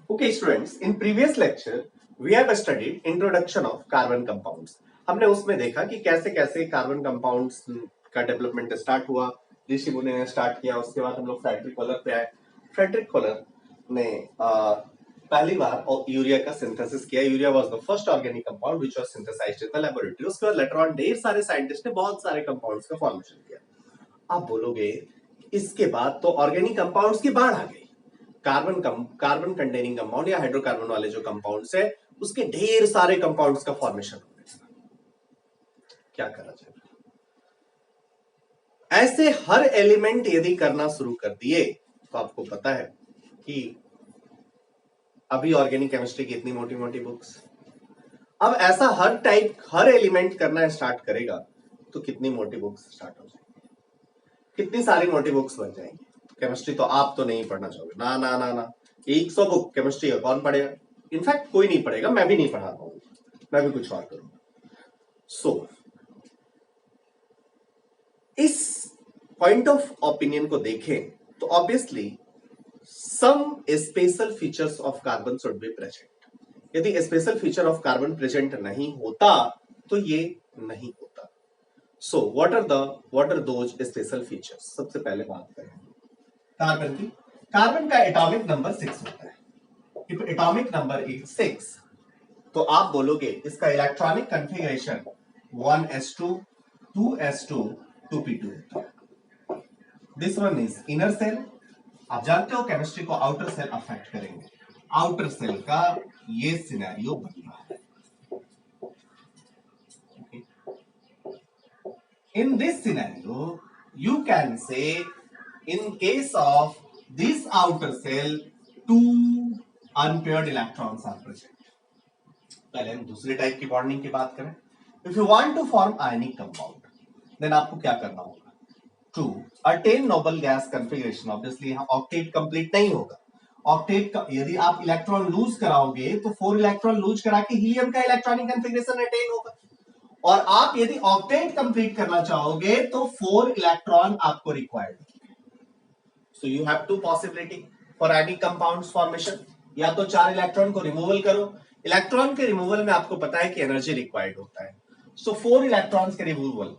Okay, students, in previous lecture we have studied introduction of carbon compounds. हमने उसमें देखा कि कैसे कैसे कार्बन कंपाउंड्स का डेवलपमेंट स्टार्ट हुआ, ऋषि मुनि ने स्टार्ट किया। उसके बाद हम लोग फ्रेडरिक कोलर पे आए। फ्रेडरिक कोलर ने पहली बार यूरिया का सिंथेसिस किया। Urea was the first organic compound which was synthesized in the laboratory. उसके बाद लेटर ऑन ढेर सारे साइंटिस्ट ने बहुत सारे कंपाउंड्स का फॉर्मेशन किया। आप बोलोगे इसके बाद तो ऑर्गेनिक कंपाउंड्स की बाढ़ आ गई। कार्बन कंटेनिंग कंपाउंड या हाइड्रोकार्बन वाले जो कंपाउंड्स है उसके ढेर सारे कंपाउंड्स का फॉर्मेशन हो गया। क्या करा जाए? ऐसे हर एलिमेंट यदि करना शुरू कर दिए तो आपको पता है कि अभी ऑर्गेनिक केमिस्ट्री की इतनी मोटी मोटी बुक्स, अब ऐसा हर एलिमेंट करना स्टार्ट करेगा तो कितनी मोटी बुक्स स्टार्ट हो जाएंगी, कितनी सारी मोटी बुक्स बन जाएंगी। केमिस्ट्री तो आप तो नहीं पढ़ना चाहोगे ना ना ना ना। 100 बुक केमिस्ट्री है, कौन पढ़ेगा? इनफैक्ट कोई नहीं पढ़ेगा, मैं भी नहीं पढ़ा पाऊंगा, मैं भी कुछ और करूंगा। सो इस पॉइंट ऑफ ओपिनियन को देखें तो obviously some special features of carbon should be present. यदि special feature of carbon present नहीं होता तो ये नहीं होता। So what are those special features? सबसे पहले बात करें कार्बन की। कार्बन का एटॉमिक नंबर 6 होता है। इफ एटॉमिक नंबर इज 6 तो आप बोलोगे इसका electronic configuration 1s2 2s2 2p2 होता है। This one is inner shell. आप जानते हो केमिस्ट्री को आउटर सेल अफेक्ट करेंगे। आउटर सेल का ये सिनेरियो बन रहा है। In this scenario, you can say in case of this outer cell, two unpaired electrons are present. पहले हम दूसरे टाइप की बॉन्डिंग की बात करें। If you want to form ionic compound, then आपको क्या करना होगा? To attain noble gas configuration, obviously यहाँ ऑक्टेट कंप्लीट नहीं होगा। ऑक्टेट का यदि आप इलेक्ट्रॉन लूज कराओगे तो 4 इलेक्ट्रॉन लूज करा के हीलियम का इलेक्ट्रॉनिक कॉन्फ़िगरेशन अटेन होगा। और आप यदि ऑक्टेट कंप्लीट करना चाहोगे तो 4 इलेक्ट्रॉन आपको रिक्वायर्ड है। So you have to possibility for any compounds formation. या तो 4 इलेक्ट्रॉन को रिमूवल करो। इलेक्ट्रॉन के रिमूवल में आपको पता है कि एनर्जी रिक्वायर्ड होता है। सो 4 इलेक्ट्रॉन्स के रिमूवल,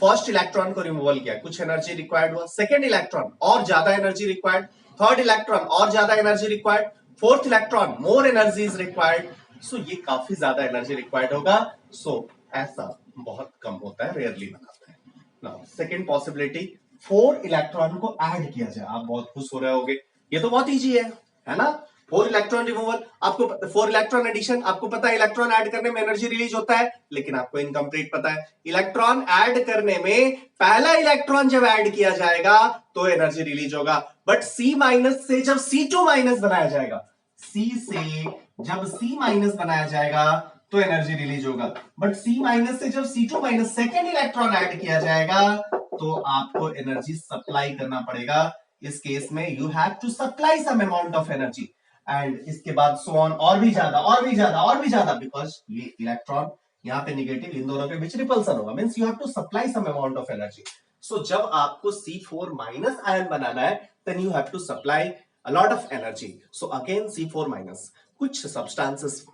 फर्स्ट इलेक्ट्रॉन को रिमूवल किया, कुछ एनर्जी रिक्वायर्ड हुआ। सेकेंड इलेक्ट्रॉन और ज्यादा एनर्जी रिक्वायर्ड। थर्ड इलेक्ट्रॉन और ज्यादा energy required. Fourth electron more energy is required. So ये काफी ज्यादा एनर्जी रिक्वायर्ड होगा। सो ऐसा बहुत कम होता है, रेयरली बनाता है। नाउ सेकंड पॉसिबिलिटी, 4 इलेक्ट्रॉन को ऐड किया जाए। आप बहुत खुश हो रहे होगे, ये तो बहुत इजी है ना? 4 इलेक्ट्रॉन रिमूवल, आपको 4 इलेक्ट्रॉन एडिशन, आपको पता है इलेक्ट्रॉन ऐड करने में एनर्जी रिलीज होता है, लेकिन आपको इनकम्प्लीट पता है इलेक्ट्रॉन ऐड करने में पहला इलेक्ट्रॉन जब ऐड किया जाएगा तो एनर्जी रिलीज होगा। बट C माइनस से जब C2 माइनस बनाया जाएगा, C से जब C माइनस बनाया जाएगा तो एनर्जी रिलीज होगा। बट C माइनस से जब C2 minus second electron add किया जाएगा तो आपको एनर्जी सप्लाई करना पड़ेगा। इस केस में you have to supply some amount of energy and इसके बाद सो ऑन, और भी ज्यादा और भी ज्यादा और भी ज्यादा, बिकॉज ये इलेक्ट्रॉन यहाँ पे निगेटिव, इन दोनों के बीच रिपल्सन होगा, means you have to supply some amount of energy. So जब आपको C4 माइनस आयन बनाना है then you have to supply a lot of energy. So again C4 minus, कुछ सब्सटेंसेस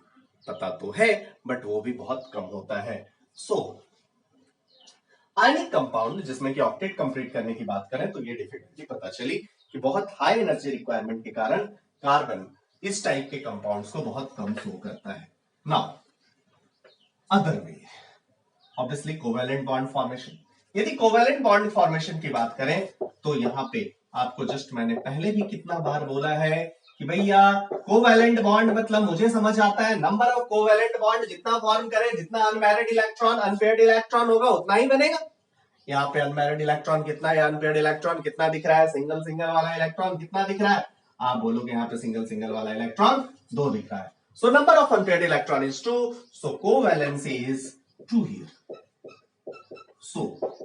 पता तो है बट वो भी बहुत कम होता है। सो आयनिक कंपाउंड जिसमें कि ऑक्टेट कंप्लीट करने की बात करें तो ये डिफिकल्टी पता चली कि बहुत हाई एनर्जी रिक्वायरमेंट के कारण कार्बन इस टाइप के कंपाउंड्स को बहुत कम शो करता है। Now other way, obviously covalent bond formation. यदि कोवैलेंट बॉन्ड फॉर्मेशन की बात करें तो यहां पे आपको जस्ट मैंने पहले भी कितना बार बोला है कि भैया कोवैलेंट बॉन्ड मतलब मुझे समझ आता है नंबर ऑफ कोवैलेंट बॉन्ड जितना फॉर्म करे, जितना अनमैरिड इलेक्ट्रॉन अनपेयर्ड इलेक्ट्रॉन होगा उतना ही बनेगा। यहाँ पे अनमैरिड इलेक्ट्रॉन कितना है, अनपेयर्ड इलेक्ट्रॉन कितना दिख रहा है, सिंगल सिंगल वाला इलेक्ट्रॉन कितना दिख रहा है? आप बोलोगे यहाँ पे सिंगल सिंगल वाला इलेक्ट्रॉन 2 दिख रहा है। So number of unpaired electron is 2, so covalency is 2 here. So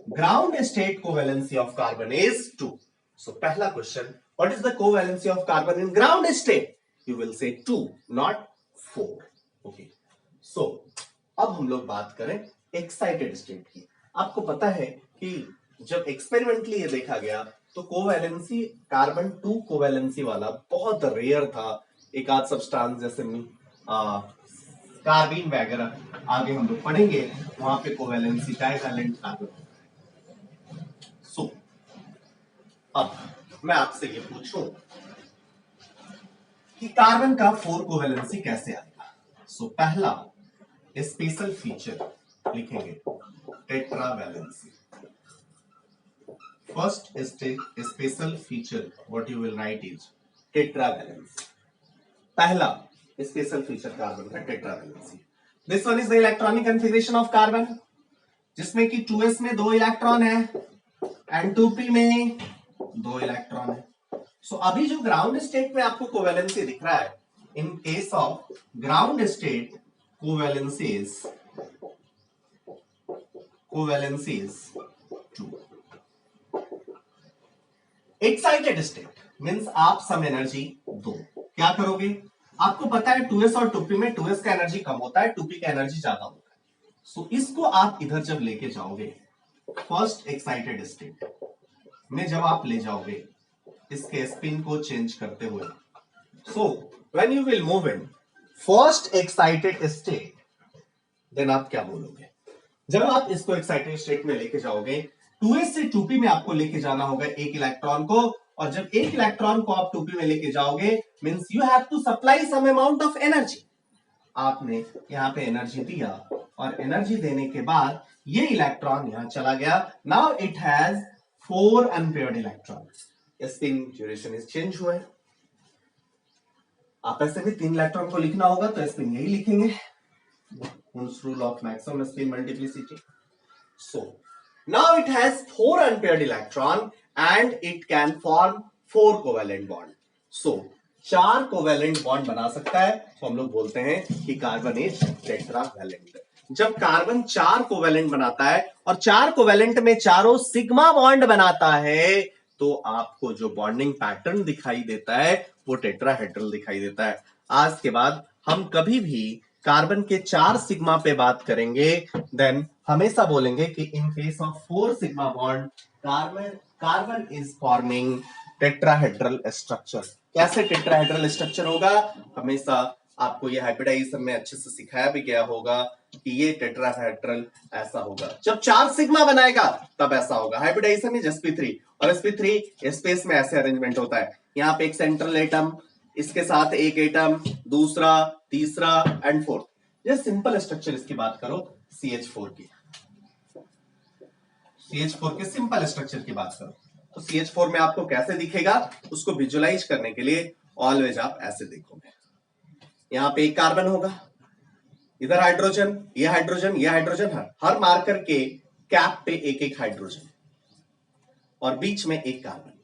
ground state covalency of carbon is 2. So पहला question, what is the covalency of carbon in ground state? You will say 2, not 4. Okay. So अब हम लोग बात करें excited state की। आपको पता है कि जब एक्सपेरिमेंटली ये देखा गया तो कोवैलेंसी कार्बन 2 कोवैलेंसी वाला बहुत रेयर था एक आध सब्सटेंस जैसे कार्बिन वगैरह आगे हम लोग पढ़ेंगे, वहां पे कोवेलेंसी डाइवैलेंट कार्बन। सो अब मैं आपसे ये पूछूं कि कार्बन का 4 कोवेलेंसी कैसे आएगा। सो पहला स्पेशल फीचर लिखेंगे tetravalency. First special feature what you will write is tetravalency. पहला स्पेशल फीचर कार्बन का tetravalency. This one is the electronic configuration of carbon, जिसमें कि 2s में 2 इलेक्ट्रॉन है एंड 2p में 2 इलेक्ट्रॉन है। सो अभी जो ग्राउंड स्टेट में आपको कोवेलेंसी दिख रहा है, in case of ground state covalency is 2। Excited state means आप सम एनर्जी दो, क्या करोगे? आपको पता है 2s और 2p में 2s का एनर्जी कम होता है, 2p का एनर्जी ज्यादा होता है। सो इसको आप इधर जब लेके जाओगे, फर्स्ट एक्साइटेड स्टेट में जब आप ले जाओगे इसके स्पिन को चेंज करते हुए, so when you will move in first excited state, then आप क्या बोलोगे? जब आप इसको एक्साइटेड स्टेट में लेके जाओगे, 2s से 2p में आपको लेके जाना होगा एक इलेक्ट्रॉन को, और जब एक इलेक्ट्रॉन को आप 2p में लेके जाओगे means you have to supply some amount of energy. आपने यहां पे एनर्जी दिया और एनर्जी देने के बाद ये इलेक्ट्रॉन यहां चला गया। Now it has 4 unpaired electron, spin duration is change हुआ है। आप ऐसे भी 3 इलेक्ट्रॉन को लिखना होगा तो स्पिन यही लिखेंगे, Hund's rule of maximum spin multiplicity. So now it has 4 unpaired electron and it can form 4 covalent bond. So 4 covalent bond बना सकता है, तो हम लोग बोलते हैं कि कार्बन इज टेट्रावैलेंट। जब कार्बन 4 कोवेलेंट बनाता है और 4 कोवेलेंट में चारों सिग्मा बॉन्ड बनाता है, तो आपको जो बॉन्डिंग पैटर्न दिखाई देता है वो टेट्राहेड्रल दिखाई देता है। आज के बाद हम कभी भी कार्बन के 4 सिग्मा पे बात करेंगे, देन हमेशा बोलेंगे कि in case of 4 sigma bond carbon is forming tetrahedral structure. कैसे टेट्राहेड्रल स्ट्रक्चर होगा? हमेशा आपको ये हाइब्रिडाइजेशन में अच्छे से सिखाया भी गया होगा कि ये टेट्राहेड्रल ऐसा होगा। जब 4 सिग्मा बनाएगा तब ऐसा होगा। हाइब्रिडाइजेशन इज sp3 और sp3 स्पेस में ऐसे अरेंजमेंट होता है, यहाँ पे एक सेंट्रल एटम, इसके साथ एक एटम, दूसरा, तीसरा एंड फोर्थ। ये सिंपल स्ट्रक्चर इसकी बात करो CH4 की, CH4 के सिंपल स्ट्रक्चर की बात करो तो CH4 में आपको कैसे दिखेगा उसको विजुअलाइज करने के लिए ऑलवेज आप ऐसे देखोगे। यहां पे एक कार्बन होगा, इधर हाइड्रोजन, ये हाइड्रोजन, ये हाइड्रोजन, हर मार्कर के कैप पे एक एक हाइड्रोजन और बीच में एक कार्बन।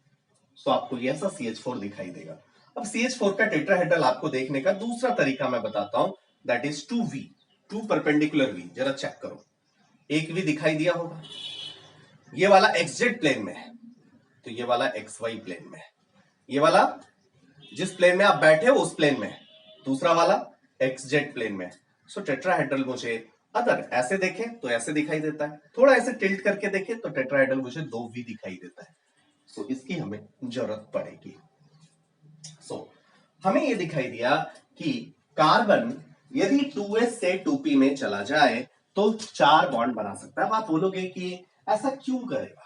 सो आपको ये ऐसा CH4 दिखाई देगा। अब CH4 का टेट्राहेड्रल आपको देखने का दूसरा तरीका मैं बताता हूं, that is 2V, 2 perpendicular V। जरा चेक करो, एक V दिखाई दिया होगा, ये वाला XZ प्लेन में है तो ये वाला XY प्लेन में है, ये वाला जिस प्लेन में आप बैठे हो उस प्लेन में है, दूसरा वाला XZ प्लेन में है। सो टेट्राहेड्रल मुझे अगर ऐसे देखें तो ऐसे दिखाई देता है, थोड़ा ऐसे टिल्ट करके देखें तो टेट्राहेड्रल मुझे 2V दिखाई देता है। सो इसकी हमें जरूरत पड़ेगी। सो हमें ये दिखाई दिया कि कार्बन यदि 2s से 2p में चला जाए तो 4 बॉन्ड बना सकता है। अब आप बोलोगे कि ऐसा क्यों करेगा?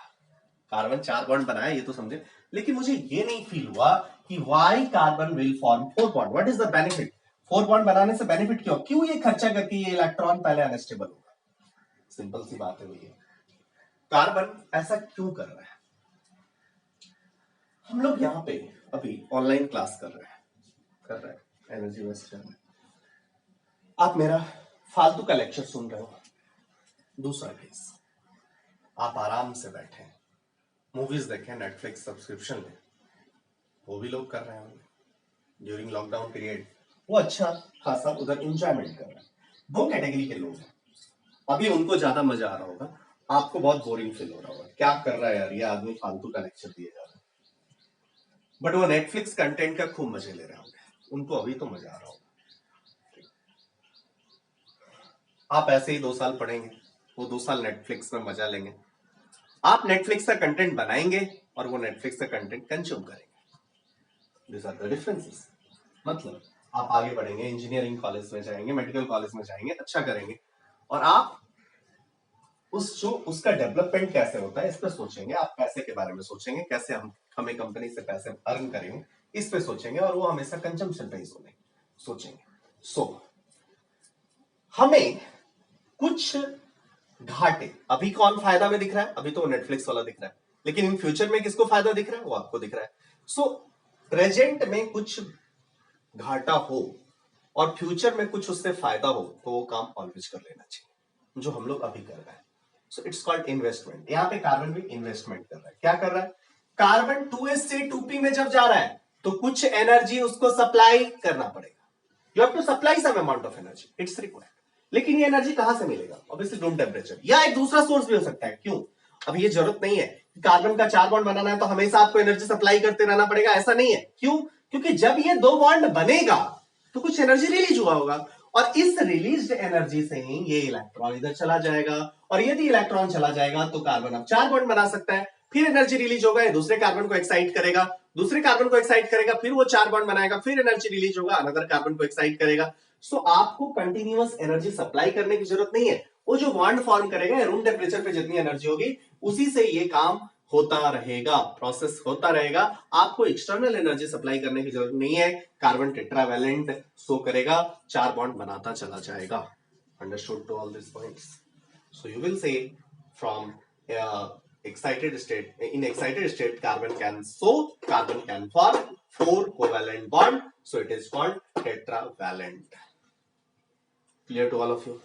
कार्बन 4 बॉन्ड बनाया ये तो समझे, लेकिन मुझे ये नहीं फील हुआ कि why carbon will form 4 bond. What is the benefit? 4 bond बनाने से बेनिफिट क्यों ये खर्चा करके ये इलेक्ट्रॉन पहले अनस्टेबल होगा? सिंपल सी बात है भैया, कार्बन ऐसा क्यों कर रहा है? हम लोग यहाँ पे अभी ऑनलाइन क्लास कर रहे हैं, एनर्जी वेस्ट कर रहे हैं। आप मेरा फालतू का लेक्चर सुन रहे हो। दूसरा केस, आप आराम से बैठे मूवीज देखें नेटफ्लिक्स सब्सक्रिप्शन में, वो भी लोग कर रहे होंगे ड्यूरिंग लॉकडाउन पीरियड, वो अच्छा खासा उधर एंजॉयमेंट कर रहे हैं। वो कैटेगरी के लोग हैं, अभी उनको ज्यादा मजा आ रहा होगा, आपको बहुत बोरिंग फील हो रहा होगा, क्या कर रहा है यार ये आदमी, फालतू का लेक्चर दिए जा रहा है। बट वो नेटफ्लिक्स कंटेंट का खूब मजे ले रहे होंगे, उनको अभी तो मजा आ रहा होगा। आप ऐसे ही 2 साल पढ़ेंगे, वो 2 साल नेटफ्लिक्स में मजा लेंगे। आप नेटफ्लिक्स का कंटेंट बनाएंगे और वो नेटफ्लिक्स का कंटेंट कंज्यूम करेंगे। This are the differences. मतलब आप आगे बढ़ेंगे, इंजीनियरिंग कॉलेज में जाएंगे, मेडिकल कॉलेज में जाएंगे, अच्छा करेंगे, और आप उसका डेवलपमेंट कैसे होता है इस पर सोचेंगे, आप पैसे के बारे में सोचेंगे, कैसे हमें कंपनी से पैसे अर्न करेंगे इस पे सोचेंगे, और वो हमेशा कंजम्पशन पे ही सोचेंगे। हमें कुछ घाटे, अभी कौन फायदा में दिख रहा है, अभी तो नेटफ्लिक्स वाला दिख रहा है, लेकिन इन फ्यूचर में किसको फायदा दिख रहा है, वो आपको दिख रहा है। प्रेजेंट में कुछ घाटा हो और फ्यूचर में कुछ उससे फायदा हो, तो वो काम ऑलवेज कर लेना चाहिए, जो हम लोग अभी कर रहे हैं। So it's called investment. यहाँ पे कार्बन भी इन्वेस्टमेंट कर रहा है। क्या कर रहा है? कार्बन 2s से 2p में जब जा रहा है तो कुछ एनर्जी उसको सप्लाई करना पड़ेगा। You have to supply some amount of energy, it's required. लेकिन ये एनर्जी कहां से मिलेगा? ऑब्वियसली रूम टेम्परेचर, या एक दूसरा सोर्स भी हो सकता है। क्यों? अब ये जरूरत नहीं है कार्बन का 4 बॉन्ड बनाना है तो हमेशा आपको एनर्जी सप्लाई करते रहना पड़ेगा, ऐसा नहीं है। क्यों? क्योंकि जब ये 2 बॉन्ड बनेगा तो कुछ एनर्जी रिलीज हुआ होगा, और इस रिलीज्ड एनर्जी से ही ये इलेक्ट्रॉन इधर चला जाएगा, और यदि इलेक्ट्रॉन चला जाएगा तो कार्बन अब 4 बॉन्ड बना सकता है, फिर एनर्जी रिलीज होगा, दूसरे कार्बन को एक्साइट करेगा, दूसरे कार्बन को एक्साइट करेगा, फिर वो 4 बॉन्ड बनाएगा, फिर एनर्जी रिलीज होगा, अनदर कार्बन को एक्साइट करेगा। सो आपको कंटिन्यूअस एनर्जी सप्लाई करने की जरूरत नहीं है। वो जो बॉन्ड फॉर्म करेगा, रूम टेम्परेचर पे जितनी एनर्जी होगी उसी से ये काम होता रहेगा, प्रोसेस होता रहेगा। आपको एक्सटर्नल एनर्जी सप्लाई करने की जरूरत नहीं है। कार्बन टेट्रावैलेंट शो करेगा, 4 बॉन्ड बनाता चला जाएगा। Understood to all this points? So you will say from excited state, in excited state carbon can form 4 covalent bond, so it is called tetravalent. Clear to all of you?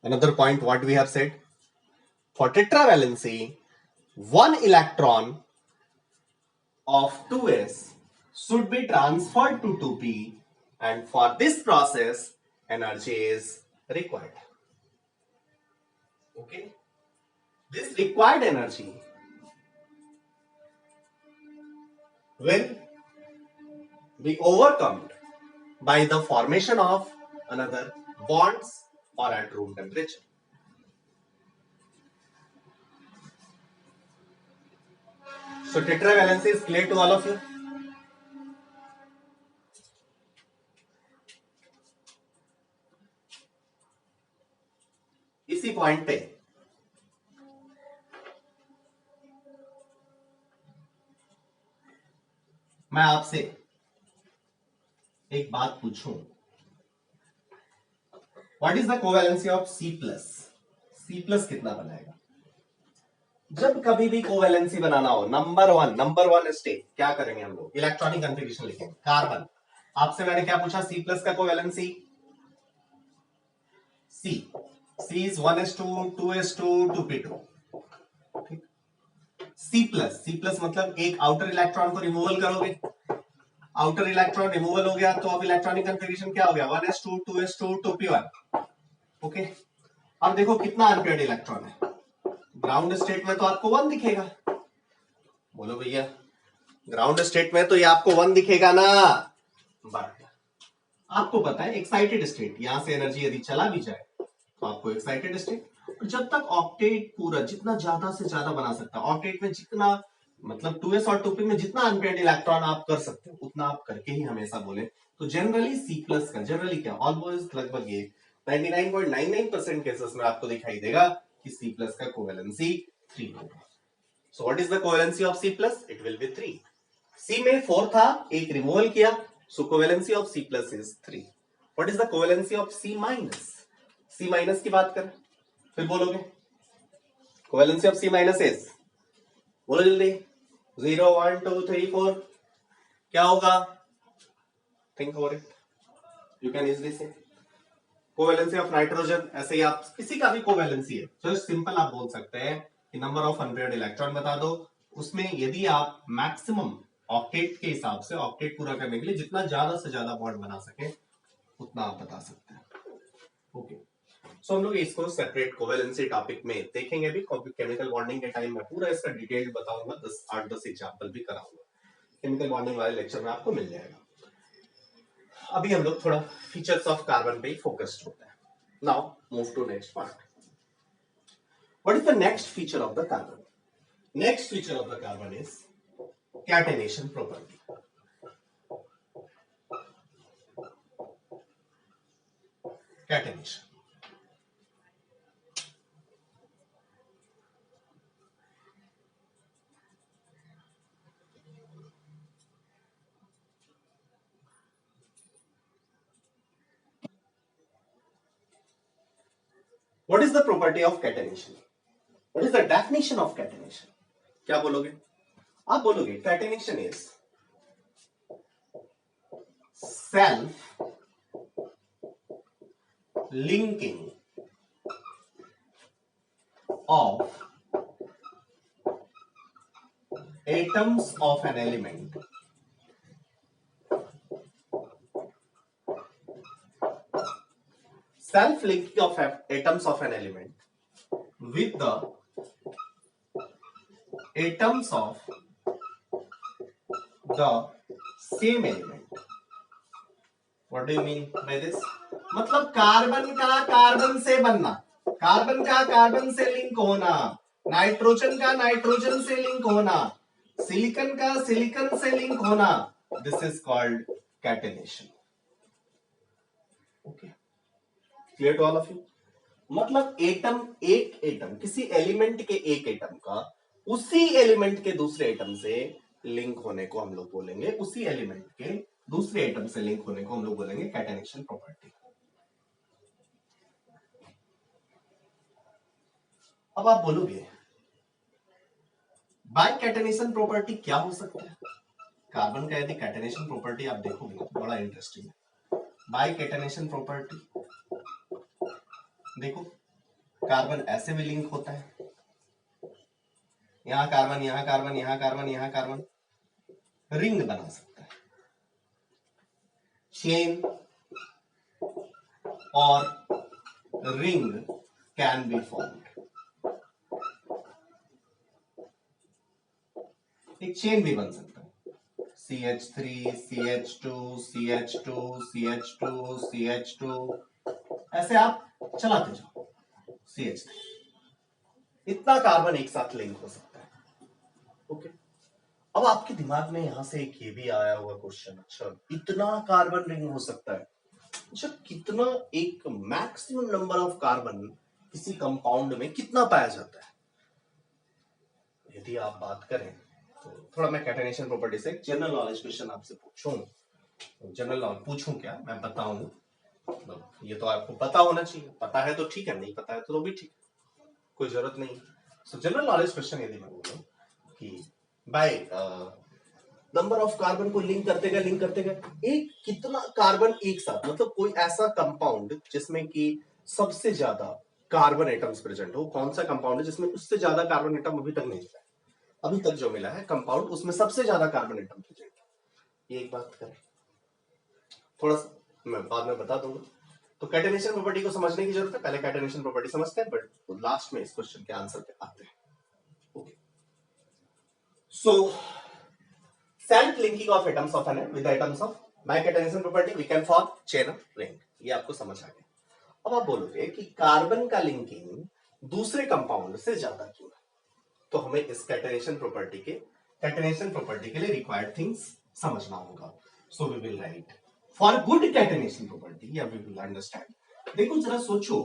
Another point what we have said, for tetravalency, one electron of 2s should be transferred to 2p, and for this process energy is required. Okay, this required energy will be overcome by the formation of another bonds or at room temperature. So tetravalency is clear to all of you? इसी point पे मैं आपसे एक बात पूछूं, what is the covalency of C+? C+ कितना बनाएगा? जब कभी भी कोवैलेंसी बनाना हो, नंबर वन स्टेप क्या करेंगे हम लोग? इलेक्ट्रॉनिक कन्फिगरेशन लिखेंगे। कार्बन, आपसे मैंने क्या पूछा? C+ का covalency C is 1s2 2s2 2p2। C+ मतलब एक आउटर इलेक्ट्रॉन को रिमूवल करोगे, आउटर इलेक्ट्रॉन रिमूवल हो गया तो अब इलेक्ट्रॉनिक कन्फिगरेशन क्या हो गया? 1s2 2s2 2p1। ओके, अब देखो कितना अनपेयर्ड इलेक्ट्रॉन है। ग्राउंड स्टेट में तो आपको 1 दिखेगा, बोलो भैया, ग्राउंड स्टेट में तो ये आपको 1 दिखेगा ना, बट आपको पता है एक्साइटेड स्टेट, यहां से एनर्जी यदि चला भी जाए तो आपको एक्साइटेड स्टेट, जब तक ऑक्टेट पूरा जितना ज्यादा से ज्यादा बना सकता है, ऑक्टेट में जितना मतलब 2s और 2p में जितना अनपेयर्ड इलेक्ट्रॉन आप कर सकते हो उतना आप करके ही हमेशा बोले। तो जनरली C+ का जनरली क्या, ऑलमोस्ट लगभग ये 99.99% केसेस में आपको दिखाई देगा कि C+ का कोवैलेंसी 3 होगा। So what is the covalency of C+? It will be 3। C में 4 था, एक रिमूवल किया, so covalency of C+ is 3। What is the covalency of C-? C- की बात कर, फिर बोलोगे कोवैलेंसी ऑफ C- इज, बोलो जल्दी, 0 1 2 3 4 क्या होगा? Think over it, you can easily से। कोवैलेंसी ऑफ नाइट्रोजन, ऐसे ही आप किसी का भी कोवैलेंसी है, जस्ट सिंपल आप बोल सकते हैं कि नंबर ऑफ अनपेयर्ड इलेक्ट्रॉन बता दो, उसमें यदि आप मैक्सिमम ऑक्टेट के हिसाब से, ऑक्टेट पूरा करने के लिए जितना ज्यादा से ज्यादा बॉन्ड बना सके उतना आप बता सकते हैं। ओके, सो हम लोग इसको सेपरेट कोवैलेंसी टॉपिक में देखेंगे। भी केमिकल बॉन्डिंग के टाइम में पूरा इसका डिटेल बताऊंगा, 8-10 एग्जांपल भी कराऊंगा, केमिकल बॉन्डिंग वाले लेक्चर में आपको मिल जाएगा। अभी हम लोग थोड़ा फीचर्स ऑफ कार्बन पे फोकस्ड होते हैं। Now move to next part. What is the next feature of the carbon? Next feature of the carbon is catenation property. What is the property of catenation, what is the definition of catenation? क्या बोलोगे आप? बोलोगे catenation is self linking of atoms of an element self-linking of atoms of an element with the atoms of the same element. What do you mean by this? मतलब carbon का carbon से बनना, carbon का carbon से link होना, nitrogen का nitrogen से link होना, सिलिकॉन का सिलिकॉन से लिंक होना, this is called catenation. Okay, clear to all of you? मतलब एटम, एक एटम किसी एलिमेंट के एक एटम का उसी एलिमेंट के दूसरे एटम से लिंक होने को हम लोग बोलेंगे, उसी एलिमेंट के दूसरे एटम से लिंक होने को हम लोग बोलेंगे कैटेनेशन प्रॉपर्टी. अब आप बोलोगे बाय कैटेनेशन प्रॉपर्टी क्या हो सकता है? कार्बन का यदि कैटेनेशन प्रॉपर्टी आप देखोगे ना, बड़ा इंटरेस्टिंग है. बाय कैटेनेशन प्रॉपर्टी देखो, कार्बन ऐसे भी लिंक होता है, यहां कार्बन, यहां कार्बन, यहां कार्बन, यहां कार्बन, रिंग बना सकता है, चेन और रिंग कैन बी फॉर्म्ड. एक चेन भी बन सकता है, CH3 CH2 CH2 CH2 CH2, ऐसे आप चलाते जाओ, CH3, इतना कार्बन एक साथ लिंक हो सकता है. ओके, अब आपके दिमाग में यहां से एक ये भी आया हुआ क्वेश्चन, अच्छा इतना कार्बन रिंग हो सकता है, अच्छा कितना, एक मैक्सिमम नंबर ऑफ कार्बन किसी कंपाउंड में कितना पाया जाता है? यदि आप बात करें तो थोड़ा मैं कैटेनेशन प्रॉपर्टी से जनरल नॉलेज क्वेश्चन आपसे पूछूं, जनरल नॉलेज पूछूं क्या, मैं बताऊं, ये तो आपको पता होना चाहिए, पता है तो ठीक है, नहीं पता है तो भी ठीक है, कोई जरूरत नहीं. सो जनरल नॉलेज क्वेश्चन यदि मैं बोलूं कि बाय नंबर ऑफ कार्बन को लिंक करते गए एक कितना कार्बन एक साथ, मतलब कोई ऐसा कंपाउंड जिसमें कि सबसे ज्यादा कार्बन एटम्स प्रेजेंट हो, कौन सा कंपाउंड है जिसमें उससे ज्यादा कार्बन एटम अभी तक नहीं मिला है? अभी तक जो मिला है कंपाउंड, उसमें सबसे ज्यादा कार्बन एटम प्रेजेंट है. ये एक बात करें, थोड़ा सा मैं बाद में बता दूंगा. तो कैटेनेशन प्रॉपर्टी को समझने की जरूरत है, पहले कैटेनेशन प्रॉपर्टी समझते हैं, बट लास्ट में इस क्वेश्चन के आंसर पे आते हैं. Okay, so self linking of atoms of an with atoms of by catenation property we can form chain of ring. ये आपको समझ आ गया. अब आप बोलोगे कि कार्बन का लिंकिंग दूसरे कंपाउंड से ज्यादा क्यों है? तो हमें इस कैटेनेशन प्रॉपर्टी के लिए रिक्वायर्ड थिंग्स समझना होगा. So we will write for good catenation property, या वी विल अंडरस्टैंड. देखो जरा सोचो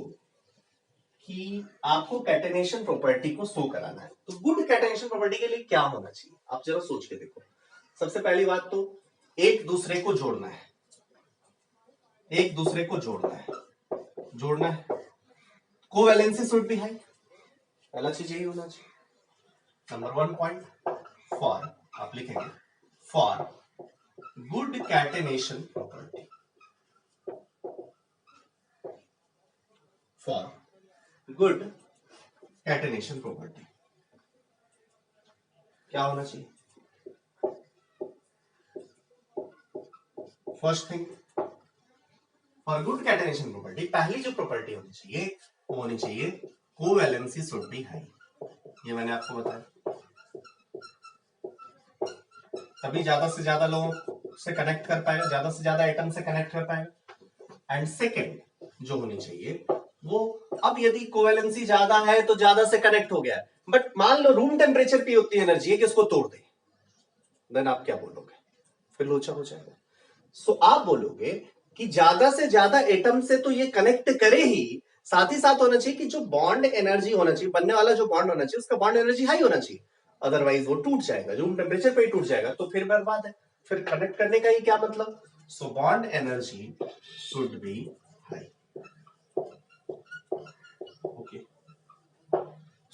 कि आपको कैटेनेशन प्रॉपर्टी को शो कराना है, तो गुड कैटेनेशन प्रॉपर्टी के लिए क्या होना चाहिए? आप जरा सोच के देखो. सबसे पहली बात तो एक दूसरे को जोड़ना है, एक दूसरे को जोड़ना है. कोवैलेंसी शुड बी हाई, पहला चीज यही होना चाहिए. नंबर 1 पॉइंट फॉर, आप लिखेंगे for good catenation property, for good catenation property क्या होना चाहिए? First thing, for good catenation property पहली जो प्रॉपर्टी होनी चाहिए वो होनी चाहिए कोवैलेंसी शुड बी हाई. ये मैंने आपको बताया, तभी ज्यादा से ज्यादा लोगों से कनेक्ट कर पाएगा, ज्यादा से ज्यादा एटम से कनेक्ट कर पाएगा. एंड सेकेंड जो होनी चाहिए वो, अब यदि कोवैलेंसी ज्यादा है तो ज्यादा से कनेक्ट हो गया, बट मान लो रूम टेम्परेचर पे उतनी एनर्जी है कि उसको तोड़ दे, देन आप क्या बोलोगे? फिर लोचा हो जाएगा. सो आप बोलोगे कि ज्यादा से ज्यादा एटम से तो ये कनेक्ट करे ही, साथ ही साथ होना चाहिए कि जो बॉन्ड एनर्जी होना चाहिए, बनने वाला जो बॉन्ड होना चाहिए उसका बॉन्ड एनर्जी हाई होना चाहिए, अदरवाइज वो टूट जाएगा, रूम टेम्परेचर पे ही टूट जाएगा, तो फिर बर्बाद है, फिर कनेक्ट करने का ही क्या मतलब? So bond energy should be high.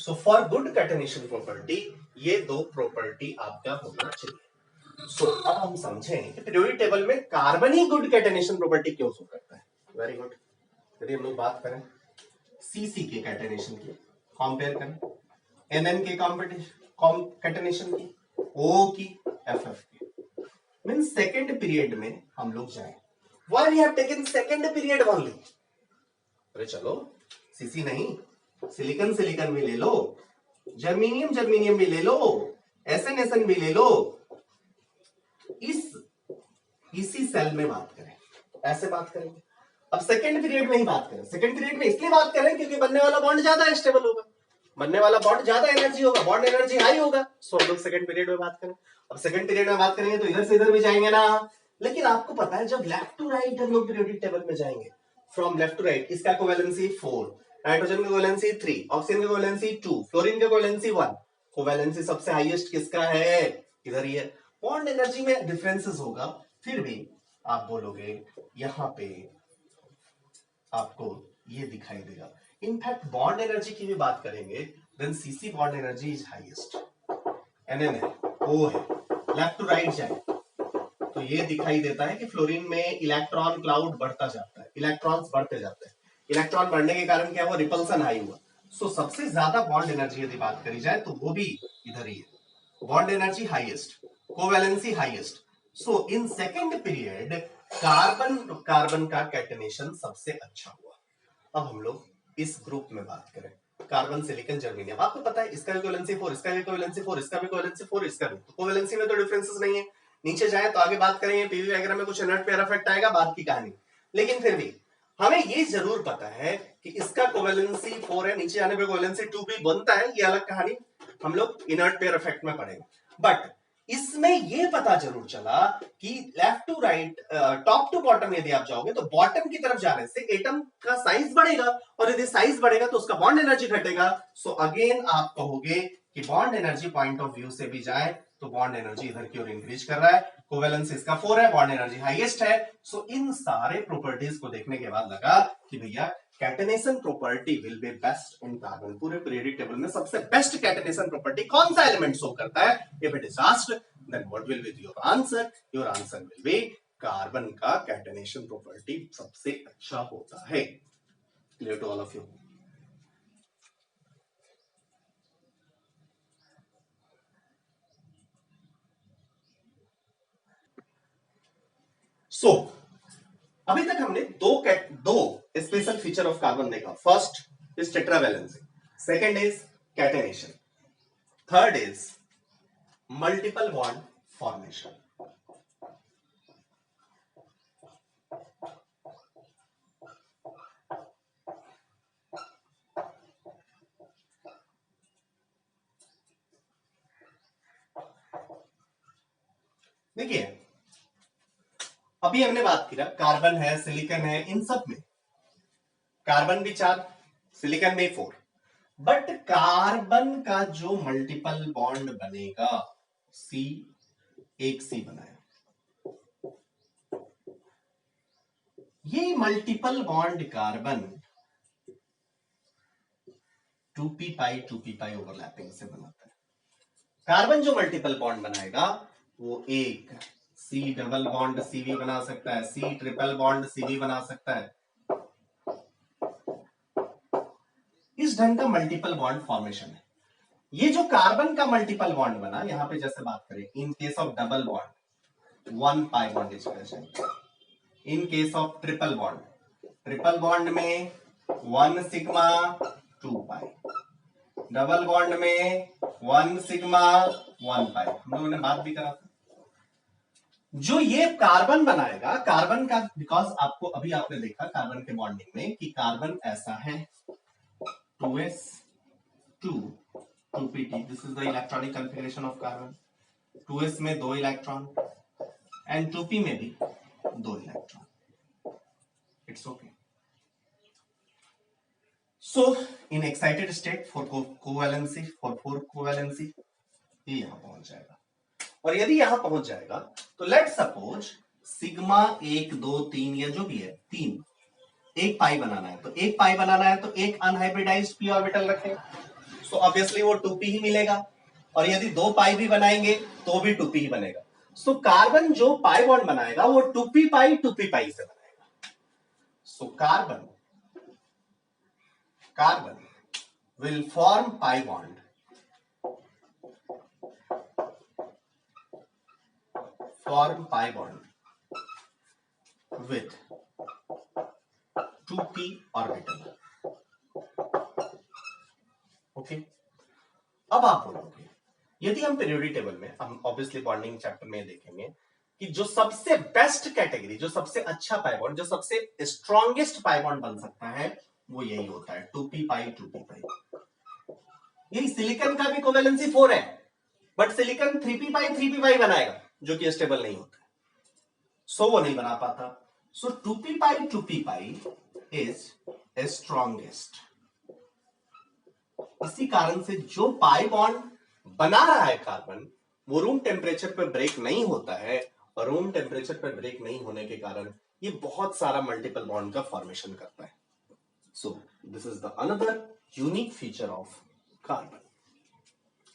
So for good catenation property ये दो प्रॉपर्टी आपका होना चाहिए। सो अब हम समझें कि पीरियोडिक टेबल में कार्बन ही गुड कैटेनेशन प्रॉपर्टी क्यों शो करता है। Very good. यदि हम लोग बात करें सीसी के कैटेनेशन की, कंपेयर करें एनएन के कैटेनेशन की, ओ की, एफएफ की, मींस सेकंड पीरियड में हम लोग जाएं। Why we have taken second period only? अरे चलो सीसी नहीं, सिलिकॉन सिलिकॉन भी ले लो, जर्मेनियम जर्मेनियम भी ले लो, एसएन एसएन भी ले लो। इसी सेल में बात करें, ऐसे बात करेंगे। अब सेकंड पीरियड में ही बात करें। सेकंड पीरियड में इसलिए बात करें क्योंकि बनने वाला बॉन्ड ज्यादा स्टेबल होगा, बनने वाला बॉन्ड ज्यादा एनर्जी होगा, बॉन्ड एनर्जी हाई होगा। सो हम लोग सेकंड पीरियड में बात करें। अब सेकंड पीरियड में बात करेंगे तो इधर से इधर भी जाएंगे ना। लेकिन आपको पता है जब लेफ्ट टू राइट हम लोग पीरियोडिक टेबल में जाएंगे, फ्रॉम लेफ्ट टू राइट, इसका कोवैलेंसी 4, नाइट्रोजन की कोवैलेंसी 3, ऑक्सीजन की कोवैलेंसी 2, फ्लोरीन की कोवैलेंसी 1। कोवैलेंसी सबसे हाईएस्ट किसका है? इधर ही है। बॉन्ड एनर्जी में डिफरेंसेस होगा, फिर भी आप बोलोगे यहां पे आपको ये दिखाई देगा। इनफैक्ट बॉन्ड एनर्जी की भी बात करेंगे, then CC bond energy is highest. NN है, ओ है, लेफ्ट टू राइट जाए तो ये दिखाई देता है कि फ्लोरीन में इलेक्ट्रॉन क्लाउड बढ़ता जाता है, इलेक्ट्रॉन्स बढ़ते जाते हैं। इलेक्ट्रॉन बढ़ने के कारण क्या हुआ? रिपल्सन हाई हुआ। सो सबसे ज्यादा बॉन्ड एनर्जी यदि बात करी जाए तो वो भी इधर ही है। Bond energy highest, covalency highest. So in second period carbon का कैटेनेशन सबसे अच्छा हुआ। अब हम लोग इस ग्रुप में बात करें, कार्बन सिलिकॉन जर्मेनियम। आपको पता है इसका भी कोवैलेंसी 4, इसका भी कोवैलेंसी 4, इसका भी कोवैलेंसी 4, इसका भी। तो कोवैलेंसी में तो डिफरेंसेस नहीं है। नीचे जाए तो आगे बात करेंगे, पीवी वगैरह में कुछ इनर्ट पेयर इफेक्ट आएगा, बात की कहानी। लेकिन फिर भी हमें ये जरूर पता है कि इसका कोवैलेंसी 4 है, नीचे जाने पे कोवैलेंसी 2 भी बनता है, ये अलग कहानी, हम लोग इनर्ट पेयर इफेक्ट में पढ़ेंगे। बट इसमें ये पता जरूर चला कि left to right, top to bottom यदि आप जाओगे तो बॉटम की तरफ जाने से एटम का साइज बढ़ेगा, और यदि साइज बढ़ेगा तो उसका बॉन्ड एनर्जी घटेगा। सो अगेन आप कहोगे कि bond energy point of view से भी जाए तो बॉन्ड एनर्जी इधर की ओर इंक्रीज कर रहा है, कोवैलेंस इसका 4 है, बॉन्ड एनर्जी हाईएस्ट है। सो इन सारे प्रॉपर्टीज को देखने के बाद लगा कि भैया catenation property will be best in carbon. पूरे पीरियोडिक टेबल में सबसे बेस्ट कैटेनेशन प्रॉपर्टी कौन सा एलिमेंट शो करता है? If it is asked then what will be your answer? Your answer will be carbon का कैटेनेशन प्रॉपर्टी सबसे अच्छा होता है। Clear to all of you? So अभी तक हमने दो स्पेशल फीचर ऑफ कार्बन देखा। First is tetravalency, second is catenation, third is multiple bond formation. देखिए अभी हमने बात की ना, कार्बन है, सिलिकॉन है, इन सब में कार्बन भी 4, सिलिकॉन में 4, बट कार्बन का जो मल्टीपल बॉन्ड बनेगा, एक सी बनाया, ये मल्टीपल बॉन्ड कार्बन 2p पाई ओवरलैपिंग से बनाता है। कार्बन जो मल्टीपल बॉन्ड बनाएगा वो एक सी डबल बॉन्ड सीवी बना सकता है, सी ट्रिपल बॉन्ड सीवी बना सकता है। इस ढंग का मल्टीपल बॉन्ड फॉर्मेशन है। ये जो कार्बन का मल्टीपल बॉन्ड बना, यहां पे जैसे बात करें, in case of double bond 1 pi bond is present, in case of triple bond में 1 सिग्मा 2 पाई, डबल बॉन्ड में 1 सिग्मा 1 पाई। हम लोगों ने बात भी करा था। जो ये कार्बन बनाएगा, कार्बन का, बिकॉज आपको अभी आपने देखा कार्बन के बॉन्डिंग में कि कार्बन ऐसा है 2s2 2pt, this is the electronic configuration of carbon. 2s में 2 इलेक्ट्रॉन एंड 2p में भी 2 electron. It's okay. So in excited state for covalency, for 4 covalency, ये यहां पहुंच जाएगा। और यदि यहां पहुंच जाएगा तो लेट सपोज सिग्मा 1 2 3 या जो भी है 3, एक पाई बनाना है, तो एक पाई बनाना है तो एक अनहाइब्रिडाइज्ड p ऑर्बिटल रखें। सो ऑब्वियसली वो 2p ही मिलेगा, और यदि 2 पाई भी बनाएंगे तो भी 2p ही बनेगा। सो कार्बन जो पाई बॉन्ड बनाएगा वो 2p पाई से बनाएगा। So carbon will form pi bond with 2p orbital. Okay, अब आप बोलोगे यदि हम पीरियोडिक टेबल में, हम ऑब्वियसली बॉन्डिंग चैप्टर में देखेंगे कि जो सबसे बेस्ट कैटेगरी, जो सबसे अच्छा पाई बॉन्ड, जो सबसे स्ट्रॉन्गेस्ट पाई बॉन्ड बन सकता है वो यही होता है 2p पाई 2p पाई। यही सिलिकॉन का भी कोवेलेंसी 4 है, बट सिलिकॉन 3p पाई बनाएगा जो कि स्टेबल नहीं होता, सो वो नहीं बना पाता। सो 2p पाई इज स्ट्रॉन्गेस्ट। इसी कारण से जो पाई बॉन्ड बना रहा है कार्बन, वो रूम टेम्परेचर पर ब्रेक नहीं होता है, और रूम टेम्परेचर पर ब्रेक नहीं होने के कारण ये बहुत सारा मल्टीपल बॉन्ड का फॉर्मेशन करता है। So this is the another unique feature of carbon.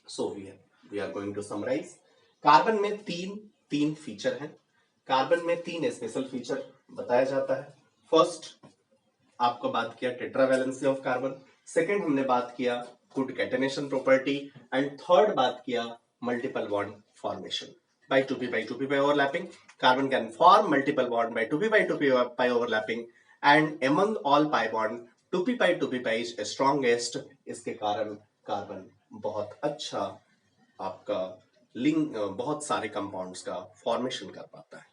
So we are going to summarize. Carbon में तीन फीचर हैं। कार्बन में 3 स्पेशल फीचर बताया जाता है। फर्स्ट आपको बात किया टेट्रावैलेंसी ऑफ कार्बन, सेकंड हमने बात किया good catenation property, and third बात किया multiple bond formation by 2p overlapping. Carbon can form multiple bond by 2p overlapping, and among all pi bond 2p is strongest. इसके कारण carbon बहुत अच्छा आपका लिंक, बहुत सारे कंपाउंड्स का फॉर्मेशन कर पाता है।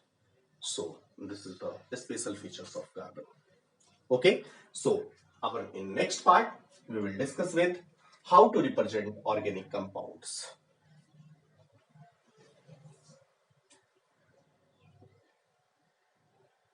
So this is the special features of carbon. Okay, so in next part we will discuss with how to represent organic compounds.